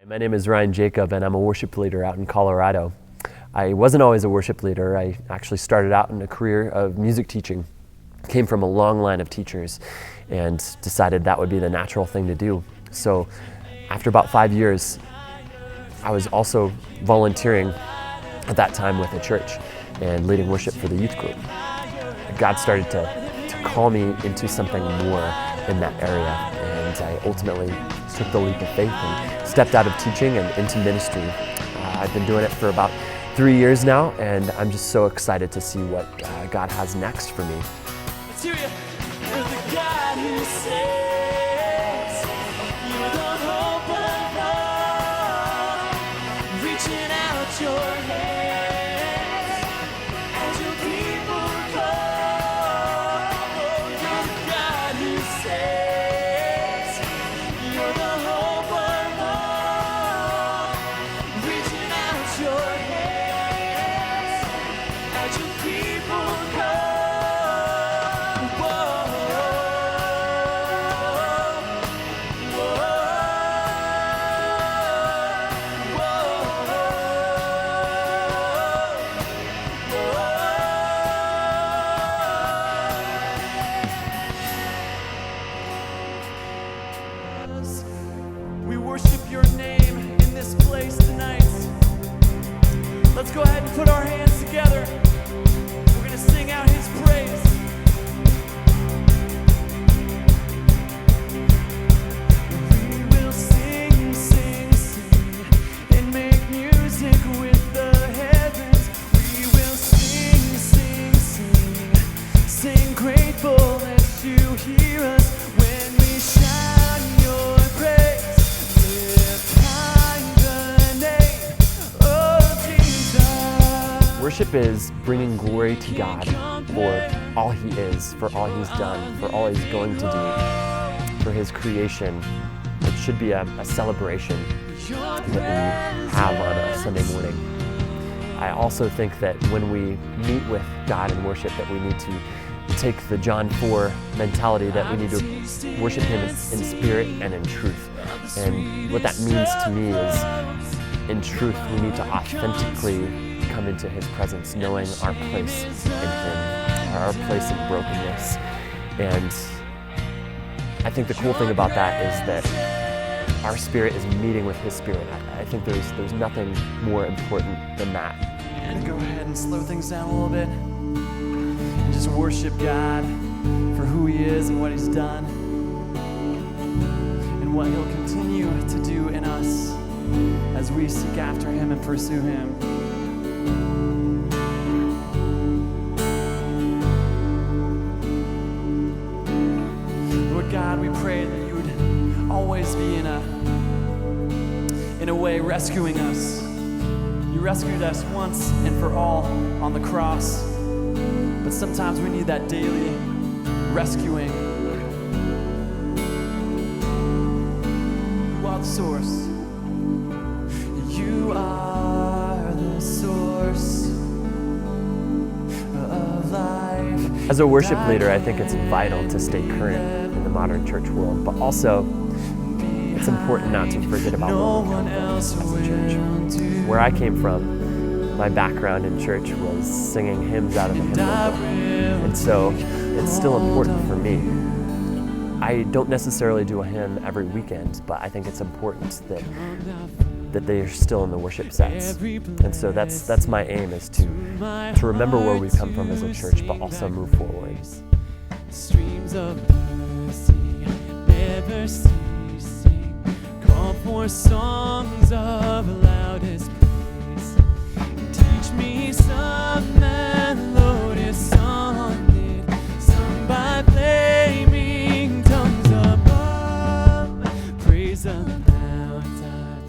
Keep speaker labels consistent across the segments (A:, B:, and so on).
A: My name is Ryan Jacob, and I'm a worship leader out in Colorado. I wasn't always a worship leader. I actually started out in a career of music teaching. Came from a long line of teachers and decided that would be the natural thing to do. So after about 5 years, I was also volunteering at that time with a church and leading worship for the youth group. God started to call me into something more in that area, and I ultimately took the leap of faith and stepped out of teaching and into ministry. I've been doing it for about 3 years now, and I'm just so excited to see what God has next for me.
B: Let's hear you. You're the God who saves. You're the hope of all. Reaching out your hands as your people call. You're the God who saves. You're the hope of all. Reaching out your hands as your people call. We worship your name in this place tonight. Let's go ahead and put our hands together. We're going to sing out his praise. We will sing, sing, sing, and make music with the heavens. We will sing, sing, sing, sing grateful as you hear us when we shout your praise.
A: Worship is bringing glory to God for all He is, for all He's done, for all He's going to do, for His creation. It should be a celebration that we have on a Sunday morning. I also think that when we meet with God in worship, that we need to take the John 4 mentality that we need to worship Him in spirit and in truth. And what that means to me is, in truth, we need to authentically come into His presence, knowing our place in Him, our place in brokenness. And I think the cool thing about that is that our spirit is meeting with His spirit. I think there's nothing more important than that.
B: We're going to go ahead and slow things down a little bit and just worship God for who He is and what He's done and what He'll continue to do in us as we seek after Him and pursue Him. Lord God, we pray that you would always be in a way rescuing us. You rescued us once and for all on the cross, but sometimes we need that daily rescuing. You are the source. You are the source of life.
A: As a worship leader, I think it's vital to stay current in the modern church world, but also it's important not to forget about where we come from as a church. Where I came from, my background in church was singing hymns out of the hymn book, and so it's still important for me. I don't necessarily do a hymn every weekend, but I think it's important that they are still in the worship sets. And so that's my aim, is to remember where we come from as a church, but also move forward.
B: Streams of mercy never ceasing, call for songs of loudest praise. Teach me some melodious sonnet, sung by flaming tongues above. Praise the mountain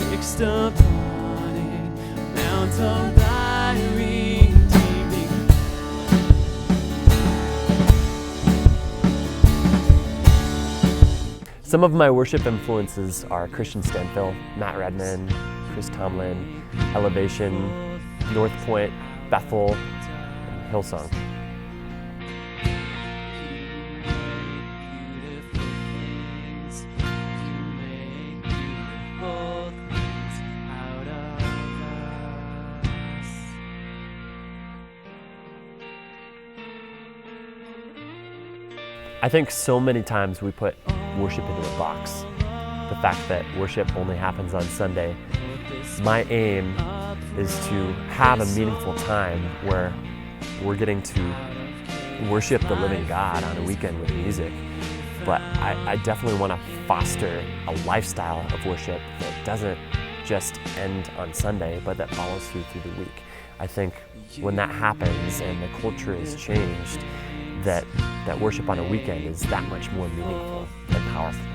B: fixed upon it, mount of thy redeeming.
A: Some of my worship influences are Christian Stanfill, Matt Redman, Chris Tomlin, Elevation, North Point, Bethel, and Hillsong.
B: Beautiful things you make beautiful things.
A: I think so many times we put worship into a box. The fact that worship only happens on Sunday. My aim is to have a meaningful time where we're getting to worship the living God on a weekend with music. But I definitely want to foster a lifestyle of worship that doesn't just end on Sunday, but that follows through the week. I think when that happens and the culture is changed, that worship on a weekend is that much more meaningful and powerful.